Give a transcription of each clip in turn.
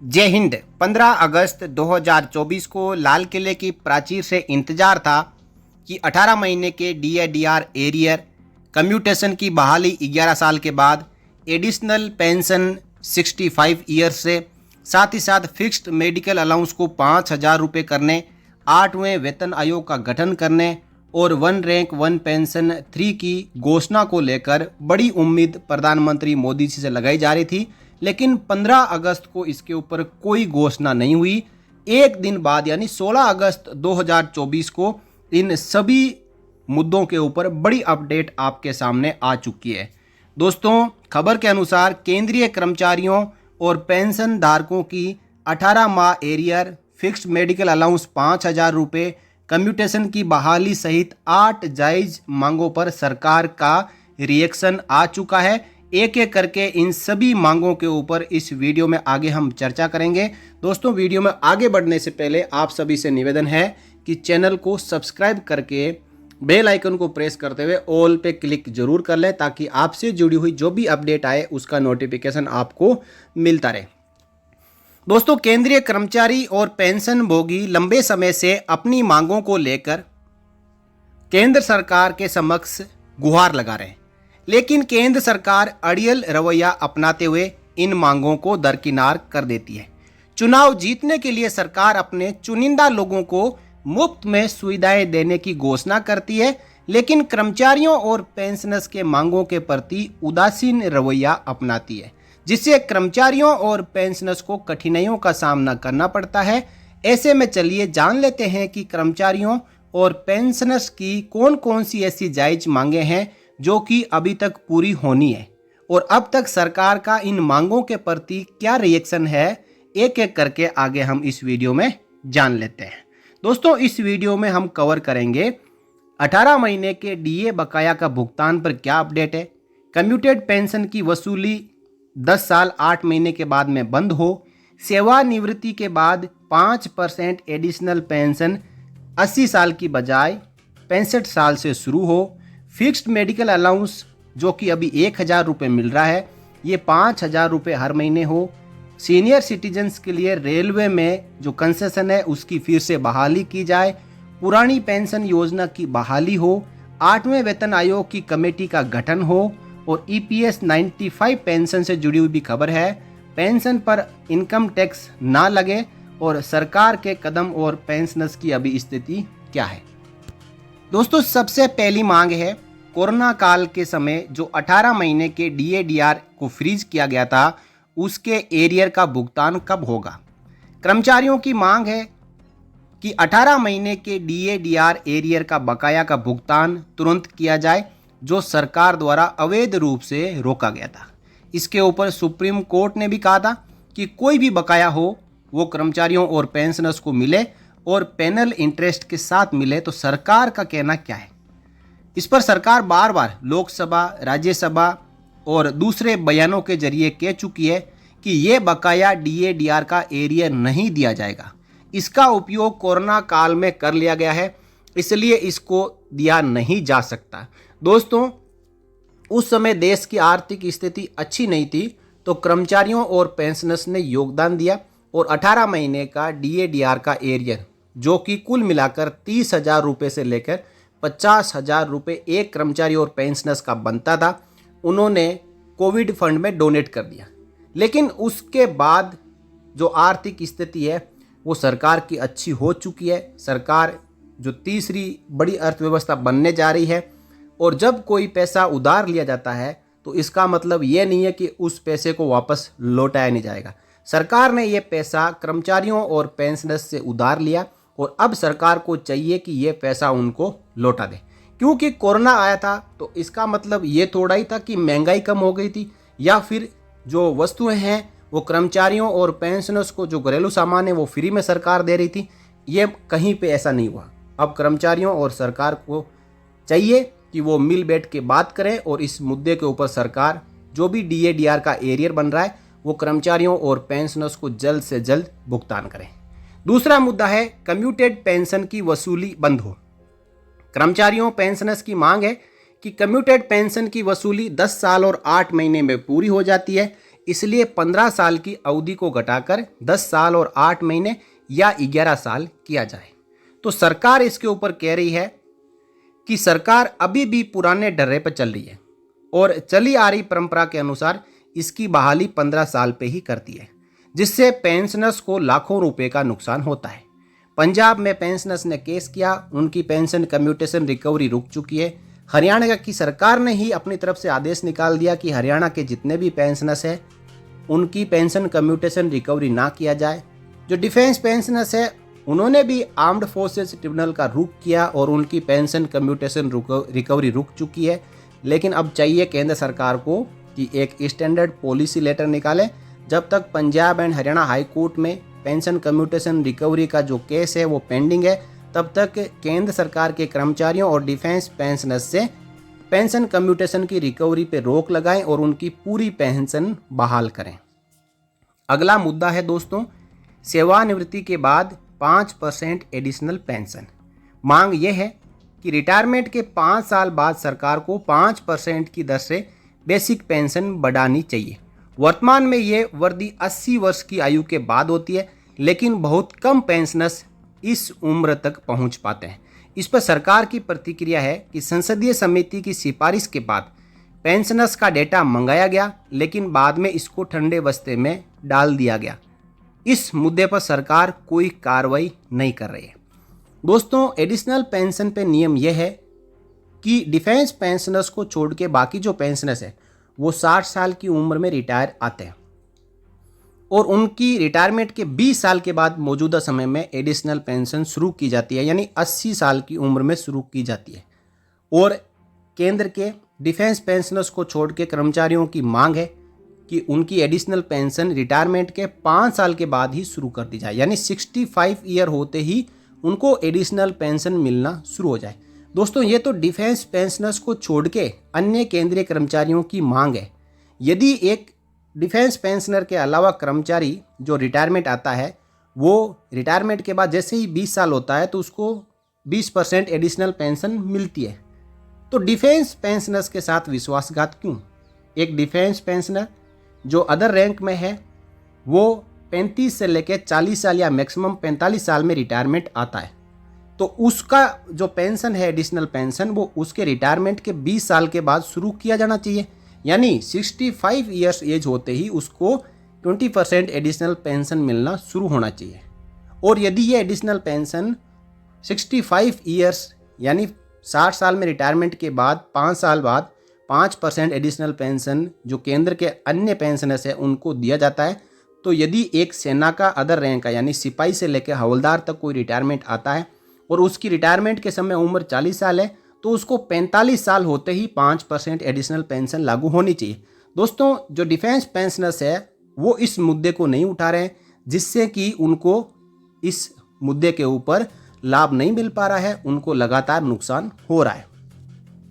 जय हिंद। 15 अगस्त 2024 को लाल किले की प्राचीर से इंतजार था कि 18 महीने के डीएडीआर एरियर कम्यूटेशन की बहाली 11 साल के बाद, एडिशनल पेंशन 65 ईयर्स से, साथ ही साथ फिक्स्ड मेडिकल अलाउंस को 5,000 रुपये करने, 8वें वेतन आयोग का गठन करने और वन रैंक वन पेंशन 3 की घोषणा को लेकर बड़ी उम्मीद प्रधानमंत्री मोदी जी से लगाई जा रही थी। लेकिन 15 अगस्त को इसके ऊपर कोई घोषणा नहीं हुई। एक दिन बाद यानी 16 अगस्त 2024 को इन सभी मुद्दों के ऊपर बड़ी अपडेट आपके सामने आ चुकी है। दोस्तों, खबर के अनुसार केंद्रीय कर्मचारियों और पेंशन धारकों की 18 माह एरियर, फिक्स्ड मेडिकल अलाउंस 5,000 रुपये, कम्यूटेशन की बहाली सहित 8 जायज़ मांगों पर सरकार का रिएक्शन आ चुका है। एक एक करके इन सभी मांगों के ऊपर इस वीडियो में आगे हम चर्चा करेंगे। दोस्तों, वीडियो में आगे बढ़ने से पहले आप सभी से निवेदन है कि चैनल को सब्सक्राइब करके बेल आइकन को प्रेस करते हुए ऑल पे क्लिक जरूर कर लें, ताकि आपसे जुड़ी हुई जो भी अपडेट आए उसका नोटिफिकेशन आपको मिलता रहे। दोस्तों, केंद्रीय कर्मचारी और पेंशन भोगी लंबे समय से अपनी मांगों को लेकर केंद्र सरकार के समक्ष गुहार लगा रहे हैं, लेकिन केंद्र सरकार अड़ियल रवैया अपनाते हुए इन मांगों को दरकिनार कर देती है। चुनाव जीतने के लिए सरकार अपने चुनिंदा लोगों को मुफ्त में सुविधाएं देने की घोषणा करती है, लेकिन कर्मचारियों और पेंशनर्स के मांगों के प्रति उदासीन रवैया अपनाती है, जिससे कर्मचारियों और पेंशनर्स को कठिनाइयों का सामना करना पड़ता है। ऐसे में चलिए जान लेते हैं कि कर्मचारियों और पेंशनर्स की कौन कौन सी ऐसी जायज मांगे हैं जो कि अभी तक पूरी होनी है, और अब तक सरकार का इन मांगों के प्रति क्या रिएक्शन है। एक एक करके आगे हम इस वीडियो में जान लेते हैं। दोस्तों, इस वीडियो में हम कवर करेंगे 18 महीने के डीए बकाया का भुगतान पर क्या अपडेट है, कम्यूटेड पेंशन की वसूली 10 साल 8 महीने के बाद में बंद हो, सेवानिवृत्ति के बाद 5% एडिशनल पेंशन 80 साल की बजाय 65 साल से शुरू हो, फिक्स्ड मेडिकल अलाउंस जो कि अभी 1,000 रुपये मिल रहा है, ये 5,000 रुपये हर महीने हो, सीनियर सिटीजन्स के लिए रेलवे में जो कंसेशन है उसकी फिर से बहाली की जाए, पुरानी पेंशन योजना की बहाली हो, 8वें वेतन आयोग की कमेटी का गठन हो, और ईपीएस 95 पेंशन से जुड़ी हुई भी खबर है, पेंशन पर इनकम टैक्स ना लगे, और सरकार के कदम और पेंशनर्स की अभी स्थिति क्या है। दोस्तों, सबसे पहली मांग है, कोरोना काल के समय जो 18 महीने के डीएडीआर को फ्रीज किया गया था उसके एरियर का भुगतान कब होगा। कर्मचारियों की मांग है कि 18 महीने के डीएडीआर एरियर का बकाया का भुगतान तुरंत किया जाए, जो सरकार द्वारा अवैध रूप से रोका गया था। इसके ऊपर सुप्रीम कोर्ट ने भी कहा था कि कोई भी बकाया हो वो कर्मचारियों और पेंशनर्स को मिले और पेनल इंटरेस्ट के साथ मिले। तो सरकार का कहना क्या है इस पर? सरकार बार बार लोकसभा, राज्यसभा और दूसरे बयानों के जरिए कह चुकी है कि ये बकाया डीएडीआर का एरियर नहीं दिया जाएगा। इसका उपयोग कोरोना काल में कर लिया गया है, इसलिए इसको दिया नहीं जा सकता। दोस्तों, उस समय देश की आर्थिक स्थिति अच्छी नहीं थी, तो कर्मचारियों और पेंशनर्स ने योगदान दिया और 18 महीने का डीएडीआर का एरियर, जो कि कुल मिलाकर 30,000 रुपये से लेकर 50,000 रुपये एक कर्मचारी और पेंशनर्स का बनता था, उन्होंने कोविड फंड में डोनेट कर दिया। लेकिन उसके बाद जो आर्थिक स्थिति है वो सरकार की अच्छी हो चुकी है। सरकार जो तीसरी बड़ी अर्थव्यवस्था बनने जा रही है, और जब कोई पैसा उधार लिया जाता है तो इसका मतलब ये नहीं है कि उस पैसे को वापस लौटाया नहीं जाएगा। सरकार ने ये पैसा कर्मचारियों और पेंशनर्स से उधार लिया, और अब सरकार को चाहिए कि ये पैसा उनको लौटा दे। क्योंकि कोरोना आया था तो इसका मतलब ये थोड़ा ही था कि महंगाई कम हो गई थी, या फिर जो वस्तुएं हैं वो कर्मचारियों और पेंशनर्स को जो घरेलू सामान है वो फ्री में सरकार दे रही थी। ये कहीं पे ऐसा नहीं हुआ। अब कर्मचारियों और सरकार को चाहिए कि वो मिल बैठ के बात करें, और इस मुद्दे के ऊपर सरकार जो भी डीएडीआर का एरियर बन रहा है वो कर्मचारियों और पेंशनर्स को जल्द से जल्द भुगतान करें। दूसरा मुद्दा है, कम्यूटेड पेंशन की वसूली बंद हो। कर्मचारियों पेंशनर्स की मांग है कि कम्यूटेड पेंशन की वसूली 10 साल और 8 महीने में पूरी हो जाती है। इसलिए 15 साल की अवधि को घटाकर 10 साल और 8 महीने या 11 साल किया जाए। तो सरकार इसके ऊपर कह रही है कि सरकार अभी भी पुराने डर्रे पर चल रही है और चली आ रही परंपरा के अनुसार इसकी बहाली 15 साल पे ही करती है, जिससे पेंशनर्स को लाखों रुपए का नुकसान होता है। पंजाब में पेंशनर्स ने केस किया, उनकी पेंशन कम्यूटेशन रिकवरी रुक चुकी है। हरियाणा की सरकार ने ही अपनी तरफ से आदेश निकाल दिया कि हरियाणा के जितने भी पेंशनर्स हैं उनकी पेंशन कम्यूटेशन रिकवरी ना किया जाए। जो डिफेंस पेंशनर्स है उन्होंने भी आर्म्ड फोर्सेस ट्रिब्यूनल का रुख किया और उनकी पेंशन कम्यूटेशन रिकवरी रुक चुकी है। लेकिन अब चाहिए केंद्र सरकार को कि एक स्टैंडर्ड पॉलिसी लेटर निकाले। जब तक Punjab and Haryana high court में पेंशन कम्यूटेशन रिकवरी का जो केस है वो पेंडिंग है, तब तक केंद्र सरकार के कर्मचारियों और डिफेंस पेंशनर्स से पेंशन कम्यूटेशन की रिकवरी पे रोक लगाएं और उनकी पूरी पेंशन बहाल करें। अगला मुद्दा है दोस्तों, सेवानिवृत्ति के बाद 5% एडिशनल पेंशन। मांग यह है कि रिटायरमेंट के 5 साल बाद सरकार को 5% की दर से बेसिक पेंशन बढ़ानी चाहिए। वर्तमान में ये वृद्धि 80 वर्ष की आयु के बाद होती है, लेकिन बहुत कम पेंशनर्स इस उम्र तक पहुंच पाते हैं। इस पर सरकार की प्रतिक्रिया है कि संसदीय समिति की सिफारिश के बाद पेंशनर्स का डेटा मंगाया गया, लेकिन बाद में इसको ठंडे बस्ते में डाल दिया गया। इस मुद्दे पर सरकार कोई कार्रवाई नहीं कर रही है। दोस्तों, एडिशनल पेंशन पे नियम यह है कि डिफेंस पेंशनर्स को छोड़ के बाकी जो पेंशनर्स हैं वो 60 साल की उम्र में रिटायर आते हैं और उनकी रिटायरमेंट के 20 साल के बाद मौजूदा समय में एडिशनल पेंशन शुरू की जाती है, यानी 80 साल की उम्र में शुरू की जाती है। और केंद्र के डिफेंस पेंशनर्स को छोड़ के कर्मचारियों की मांग है कि उनकी एडिशनल पेंशन रिटायरमेंट के 5 साल के बाद ही शुरू कर दी जाए, यानी 65 ईयर होते ही उनको एडिशनल पेंशन मिलना शुरू हो जाए। दोस्तों, ये तो डिफेंस पेंशनर्स को छोड़ के अन्य केंद्रीय कर्मचारियों की मांग है। यदि एक डिफेंस पेंशनर के अलावा कर्मचारी जो रिटायरमेंट आता है वो रिटायरमेंट के बाद जैसे ही 20 साल होता है तो उसको 20% एडिशनल पेंशन मिलती है। तो डिफेंस पेंशनर्स के साथ विश्वासघात क्यों? एक डिफेंस पेंशनर जो अदर रैंक में है वो 35 से लेकर 40 साल या मैक्सिमम 45 साल में रिटायरमेंट आता है, तो उसका जो पेंशन है एडिशनल पेंशन वो उसके रिटायरमेंट के 20 साल के बाद शुरू किया जाना चाहिए, यानी 65 ईयर्स एज होते ही उसको 20% एडिशनल पेंशन मिलना शुरू होना चाहिए। और यदि ये एडिशनल पेंशन 65 ईयर्स यानी 60 साल में रिटायरमेंट के बाद 5 साल बाद 5% एडिशनल पेंशन जो केंद्र के अन्य पेंशनर्स है उनको दिया जाता है, तो यदि एक सेना का अदर रैंक का यानी सिपाही से लेकर हवलदार तक कोई रिटायरमेंट आता है और उसकी रिटायरमेंट के समय उम्र 40 साल है तो उसको 45 साल होते ही 5% एडिशनल पेंशन लागू होनी चाहिए। दोस्तों, जो डिफेंस पेंशनर्स है वो इस मुद्दे को नहीं उठा रहे हैं, जिससे कि उनको इस मुद्दे के ऊपर लाभ नहीं मिल पा रहा है, उनको लगातार नुकसान हो रहा है।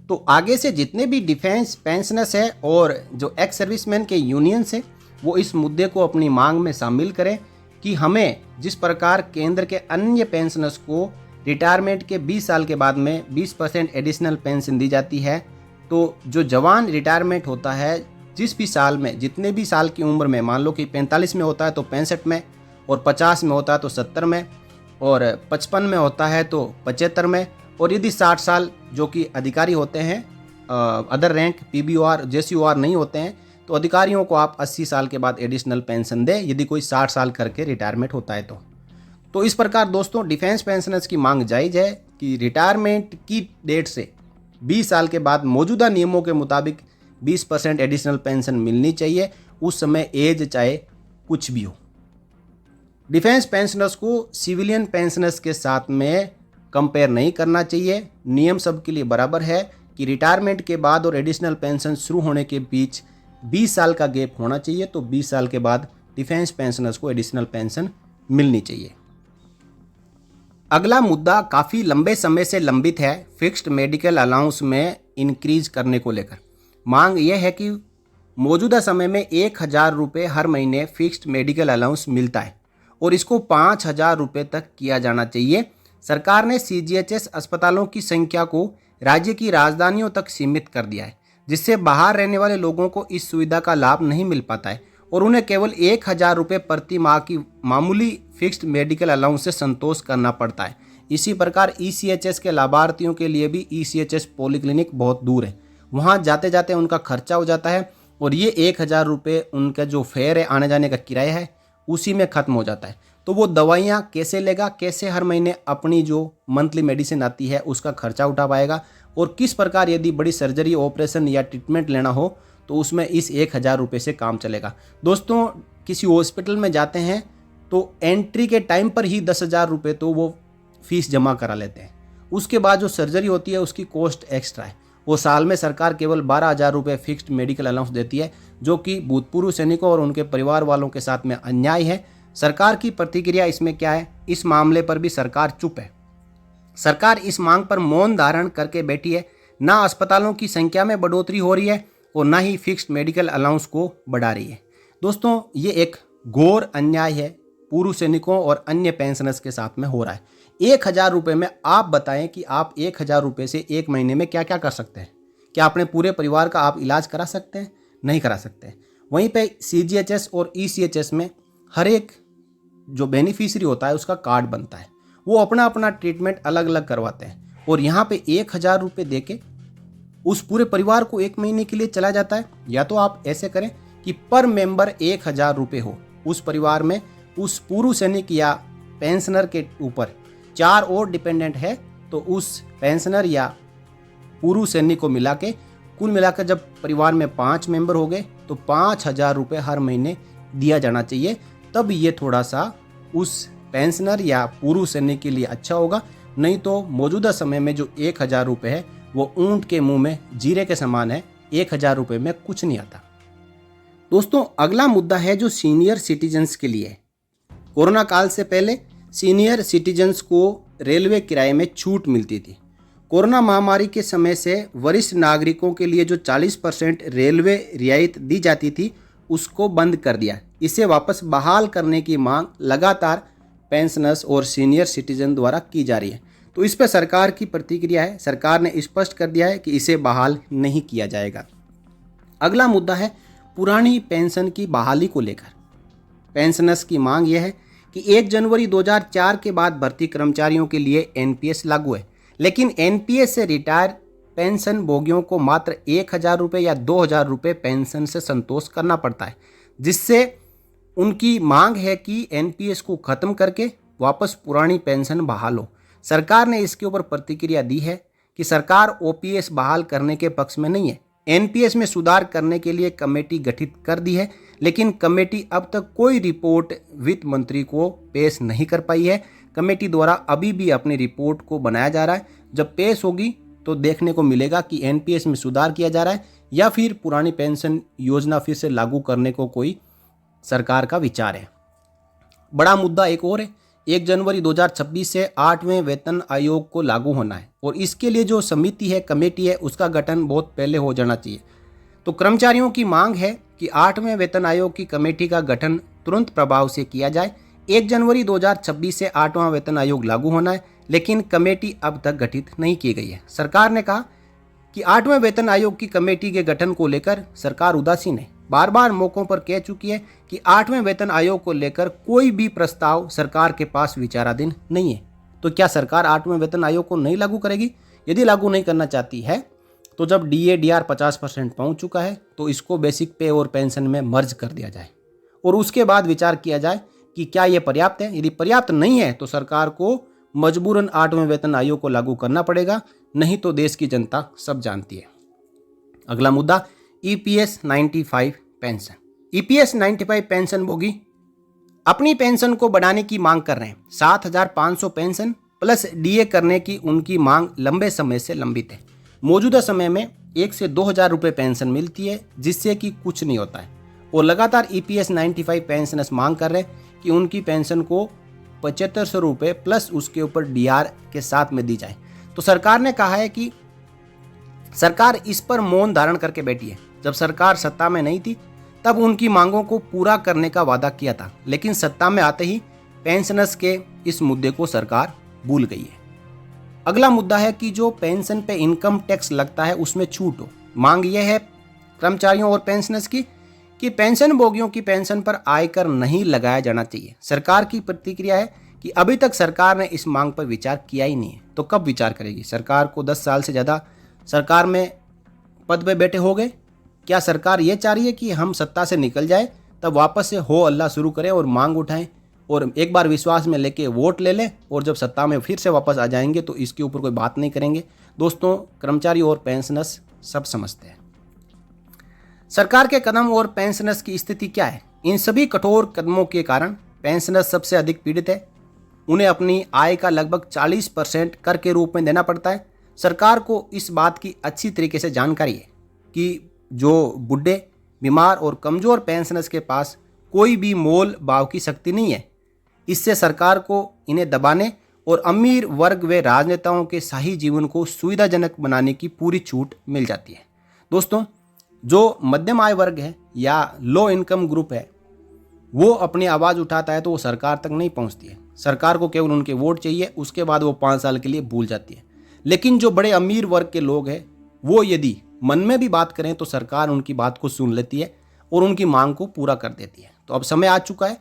तो आगे से जितने भी डिफेंस पेंशनर्स है और जो एक्स सर्विसमैन के यूनियंस है वो इस मुद्दे को अपनी मांग में शामिल करें कि हमें जिस प्रकार केंद्र के अन्य पेंशनर्स को रिटायरमेंट के 20 साल के बाद में 20% एडिशनल पेंशन दी जाती है, तो जो जवान रिटायरमेंट होता है जिस भी साल में, जितने भी साल की उम्र में, मान लो कि 45 में होता है तो 65 में, और 50 में होता है तो 70 में, और 55 में होता है तो 75 में, और यदि 60 साल जो कि अधिकारी होते हैं अदर रैंक PBOR JCOR नहीं होते हैं तो अधिकारियों को आप 80 साल के बाद एडिशनल पेंशन दें यदि कोई 60 साल करके रिटायरमेंट होता है तो इस प्रकार दोस्तों डिफेंस पेंशनर्स की मांग जायज़ है कि रिटायरमेंट की डेट से 20 साल के बाद मौजूदा नियमों के मुताबिक 20% एडिशनल पेंशन मिलनी चाहिए, उस समय एज चाहे कुछ भी हो। डिफेंस पेंशनर्स को सिविलियन पेंशनर्स के साथ में कंपेयर नहीं करना चाहिए। नियम सबके लिए बराबर है कि रिटायरमेंट के बाद और एडिशनल पेंशन शुरू होने के बीच 20 साल का गैप होना चाहिए, तो 20 साल के बाद डिफेंस पेंशनर्स को एडिशनल पेंशन मिलनी चाहिए। अगला मुद्दा काफ़ी लंबे समय से लंबित है, फिक्स्ड मेडिकल अलाउंस में इंक्रीज करने को लेकर। मांग यह है कि मौजूदा समय में 1000 रुपये हर महीने फिक्स्ड मेडिकल अलाउंस मिलता है और इसको 5000 रुपये तक किया जाना चाहिए। सरकार ने CGHS अस्पतालों की संख्या को राज्य की राजधानियों तक सीमित कर दिया है, जिससे बाहर रहने वाले लोगों को इस सुविधा का लाभ नहीं मिल पाता है और उन्हें केवल 1,000 रुपये प्रति माह की मामूली फिक्स्ड मेडिकल अलाउंस से संतोष करना पड़ता है। इसी प्रकार ECHS के लाभार्थियों के लिए भी ECHS पॉलीक्लिनिक बहुत दूर है, वहाँ जाते जाते उनका खर्चा हो जाता है और ये 1,000 रुपये उनका जो फेयर है, आने जाने का किराया है, उसी में ख़त्म हो जाता है। तो वो दवाइयाँ कैसे लेगा, कैसे हर महीने अपनी जो मंथली मेडिसिन आती है उसका खर्चा उठा पाएगा, और किस प्रकार यदि बड़ी सर्जरी, ऑपरेशन या ट्रीटमेंट लेना हो तो उसमें इस 1,000 रुपये से काम चलेगा। दोस्तों, किसी हॉस्पिटल में जाते हैं तो एंट्री के टाइम पर ही 10,000 रुपये तो वो फीस जमा करा लेते हैं। उसके बाद जो सर्जरी होती है उसकी कॉस्ट एक्स्ट्रा है। वो साल में सरकार केवल 12,000 रुपये फिक्स्ड मेडिकल अलाउंस देती है, जो कि भूतपूर्व सैनिकों और उनके परिवार वालों के साथ में अन्याय है। सरकार की प्रतिक्रिया इसमें क्या है? इस मामले पर भी सरकार चुप है। सरकार इस मांग पर मौन धारण करके बैठी है। ना अस्पतालों की संख्या में बढ़ोतरी हो रही है और ना ही फिक्स्ड मेडिकल अलाउंस को बढ़ा रही है। दोस्तों, ये एक घोर अन्याय है, पूर्व सैनिकों और अन्य पेंशनर्स के साथ में हो रहा है। 1,000 रुपये में आप बताएं कि आप 1,000 रुपये से एक महीने में क्या क्या कर सकते हैं? क्या अपने पूरे परिवार का आप इलाज करा सकते हैं? नहीं करा सकते। वहीं पे CGHS और ECHS में हर एक जो बेनिफिशियरी होता है उसका कार्ड बनता है, वो अपना अपना ट्रीटमेंट अलग अलग करवाते हैं, और यहाँ पे 1,000 रुपये दे के उस पूरे परिवार को एक महीने के लिए चला जाता है। या तो आप ऐसे करें कि पर मेंबर 1,000 रुपये हो, उस परिवार में उस पूर्व सैनिक या पेंशनर के ऊपर 4 और डिपेंडेंट है, तो उस पेंशनर या पूर्व सैनिक को मिला के कुल मिलाकर जब परिवार में 5 मेंबर हो गए तो 5,000 रुपये हर महीने दिया जाना चाहिए। तब ये थोड़ा सा उस पेंशनर या पूर्व सैनिक के लिए अच्छा होगा। नहीं तो मौजूदा समय में जो 1,000 रुपये है वो ऊंट के मुंह में जीरे के समान है। 1,000 रुपये में कुछ नहीं आता। दोस्तों, अगला मुद्दा है जो सीनियर सिटीजन्स के लिए है। कोरोना काल से पहले सीनियर सिटीजन्स को रेलवे किराए में छूट मिलती थी। कोरोना महामारी के समय से वरिष्ठ नागरिकों के लिए जो 40% रेलवे रियायत दी जाती थी उसको बंद कर दिया। इसे वापस बहाल करने की मांग लगातार पेंशनर्स और सीनियर सिटीजन द्वारा की जा रही है। तो इस पर सरकार की प्रतिक्रिया है। सरकार ने स्पष्ट कर दिया है कि इसे बहाल नहीं किया जाएगा। अगला मुद्दा है पुरानी पेंशन की बहाली को लेकर। पेंशनर्स की मांग यह है कि 1 जनवरी 2004 के बाद भर्ती कर्मचारियों के लिए NPS लागू है, लेकिन NPS से रिटायर पेंशन भोगियों को मात्र 1,000 रुपये या 2,000 रुपये पेंशन से संतोष करना पड़ता है, जिससे उनकी मांग है कि NPS को ख़त्म करके वापस पुरानी पेंशन बहाल हो। सरकार ने इसके ऊपर प्रतिक्रिया दी है कि सरकार OPS बहाल करने के पक्ष में नहीं है। NPS में सुधार करने के लिए कमेटी गठित कर दी है, लेकिन कमेटी अब तक कोई रिपोर्ट वित्त मंत्री को पेश नहीं कर पाई है। कमेटी द्वारा अभी भी अपनी रिपोर्ट को बनाया जा रहा है। जब पेश होगी तो देखने को मिलेगा कि NPS में सुधार किया जा रहा है या फिर पुरानी पेंशन योजना फिर से लागू करने को कोई सरकार का विचार है। बड़ा मुद्दा एक और है। 1 जनवरी 2026 से 8वें वेतन आयोग को लागू होना है, और इसके लिए जो समिति है, कमेटी है, उसका गठन बहुत पहले हो जाना चाहिए। तो कर्मचारियों की मांग है कि 8वें वेतन आयोग की कमेटी का गठन तुरंत प्रभाव से किया जाए। 1 जनवरी 2026 से 8वां वेतन आयोग लागू होना है, लेकिन कमेटी अब तक गठित नहीं की गई है। सरकार ने कहा कि 8वें वेतन आयोग की कमेटी के गठन को लेकर सरकार उदासीन है। बार बार मौकों पर कह चुकी है कि 8वें वेतन आयोग को लेकर कोई भी प्रस्ताव सरकार के पास विचाराधीन नहीं है। तो क्या सरकार 8वें वेतन आयोग को नहीं लागू करेगी? यदि लागू नहीं करना चाहती है तो जब DA/DR 50% पहुंच चुका है तो इसको बेसिक पे और पेंशन में मर्ज कर दिया जाए, और उसके बाद विचार किया जाए कि क्या ये पर्याप्त है। यदि पर्याप्त नहीं है तो सरकार को मजबूरन 8वें वेतन आयोग को लागू करना पड़ेगा, नहीं तो देश की जनता सब जानती है। अगला मुद्दा EPS 95 पेंशन। EPS 95 पेंशन भोगी अपनी पेंशन को बढ़ाने की मांग कर रहे हैं। 7,500 पेंशन प्लस DA करने की उनकी मांग लंबे समय से लंबित है। मौजूदा समय में 1 से 2,000 रुपये पेंशन मिलती है, जिससे कि कुछ नहीं होता है, और लगातार EPS 95 पेंशनर्स मांग कर रहे हैं कि उनकी पेंशन को 7,500 रुपये प्लस उसके ऊपर DR के साथ में दी जाए। तो सरकार ने कहा है कि सरकार इस पर मौन धारण करके बैठी है। जब सरकार सत्ता में नहीं थी तब उनकी मांगों को पूरा करने का वादा किया था, लेकिन सत्ता में आते ही पेंशनर्स के इस मुद्दे को सरकार भूल गई है। अगला मुद्दा है कि जो पेंशन पे इनकम टैक्स लगता है उसमें छूट हो। मांग यह है कर्मचारियों और पेंशनर्स की कि पेंशन भोगियों की पेंशन पर आयकर नहीं लगाया जाना चाहिए। सरकार की प्रतिक्रिया है कि अभी तक सरकार ने इस मांग पर विचार किया ही नहीं है, तो कब विचार करेगी? सरकार को 10 साल से ज़्यादा सरकार में पद पे बैठे हो गए। क्या सरकार ये चाह रही है कि हम सत्ता से निकल जाए तब वापस से हो अल्लाह शुरू करें और मांग उठाएं और एक बार विश्वास में लेके वोट ले लें और जब सत्ता में फिर से वापस आ जाएंगे तो इसके ऊपर कोई बात नहीं करेंगे? दोस्तों, कर्मचारी और पेंशनर्स सब समझते हैं सरकार के कदम और पेंशनर्स की स्थिति क्या है। इन सभी कठोर कदमों के कारण पेंशनर्स सबसे अधिक पीड़ित है। उन्हें अपनी आय का लगभग 40% कर के रूप में देना पड़ता है। सरकार को इस बात की अच्छी तरीके से जानकारी है कि जो बूढ़े, बीमार और कमज़ोर पेंशनर्स के पास कोई भी मोल भाव की शक्ति नहीं है। इससे सरकार को इन्हें दबाने और अमीर वर्ग व राजनेताओं के शाही जीवन को सुविधाजनक बनाने की पूरी छूट मिल जाती है। दोस्तों, जो मध्यम आय वर्ग है या लो इनकम ग्रुप है, वो अपनी आवाज़ उठाता है तो वो सरकार तक नहीं पहुंचती है। सरकार को केवल उनके वोट चाहिए, उसके बाद वो 5 साल के लिए भूल जाती है। लेकिन जो बड़े अमीर वर्ग के लोग हैं, वो यदि मन में भी बात करें तो सरकार उनकी बात को सुन लेती है और उनकी मांग को पूरा कर देती है। तो अब समय आ चुका है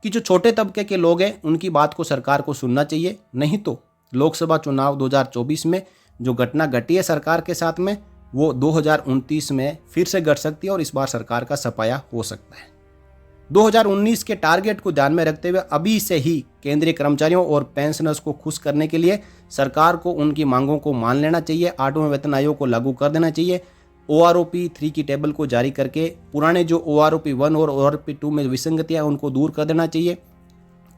कि जो छोटे तबके के लोग हैं, उनकी बात को सरकार को सुनना चाहिए। नहीं तो लोकसभा चुनाव 2024 में जो घटना घटी है सरकार के साथ में, वो 2029 में फिर से घट सकती है और इस बार सरकार का सफाया हो सकता है। 2019 के टारगेट को ध्यान में रखते हुए अभी से ही केंद्रीय कर्मचारियों और पेंशनर्स को खुश करने के लिए सरकार को उनकी मांगों को मान लेना चाहिए। 8वें वेतन आयोग को लागू कर देना चाहिए। OROP 3 की टेबल को जारी करके पुराने जो OROP 1 और OROP 2 में विसंगतियां उनको दूर कर देना चाहिए।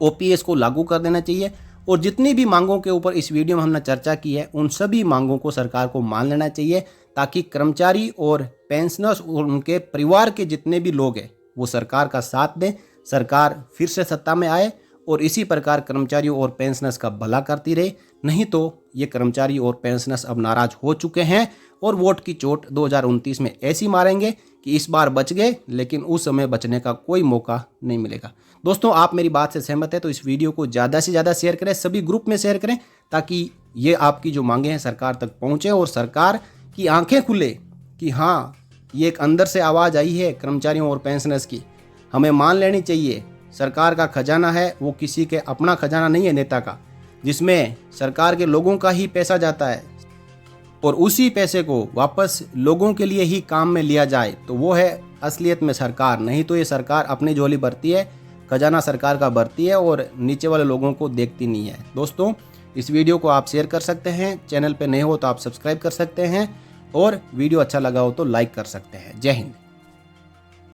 OPS को लागू कर देना चाहिए और जितनी भी मांगों के ऊपर इस वीडियो में हमने चर्चा की है, उन सभी मांगों को सरकार को मान लेना चाहिए ताकि कर्मचारी और पेंशनर्स और उनके परिवार के जितने भी लोग हैं वो सरकार का साथ दें, सरकार फिर से सत्ता में आए और इसी प्रकार कर्मचारियों और पेंशनर्स का भला करती रहे। नहीं तो ये कर्मचारी और पेंशनर्स अब नाराज हो चुके हैं और वोट की चोट 2029 में ऐसी मारेंगे कि इस बार बच गए, लेकिन उस समय बचने का कोई मौका नहीं मिलेगा। दोस्तों, आप मेरी बात से सहमत है तो इस वीडियो को ज़्यादा से ज़्यादा शेयर करें, सभी ग्रुप में शेयर करें ताकि ये आपकी जो मांगे हैं सरकार तक पहुँचे और सरकार की आंखें खुले कि हाँ, ये एक अंदर से आवाज़ आई है कर्मचारियों और पेंशनर्स की, हमें मान लेनी चाहिए। सरकार का खजाना है वो किसी के अपना खजाना नहीं है नेता का, जिसमें सरकार के लोगों का ही पैसा जाता है और उसी पैसे को वापस लोगों के लिए ही काम में लिया जाए तो वो है असलियत में सरकार। नहीं तो ये सरकार अपनी झोली भरती है, खजाना सरकार का भरती है और नीचे वाले लोगों को देखती नहीं है। दोस्तों, इस वीडियो को आप शेयर कर सकते हैं, चैनल पे नए हो तो आप सब्सक्राइब कर सकते हैं और वीडियो अच्छा लगा हो तो लाइक कर सकते हैं। जय हिंद।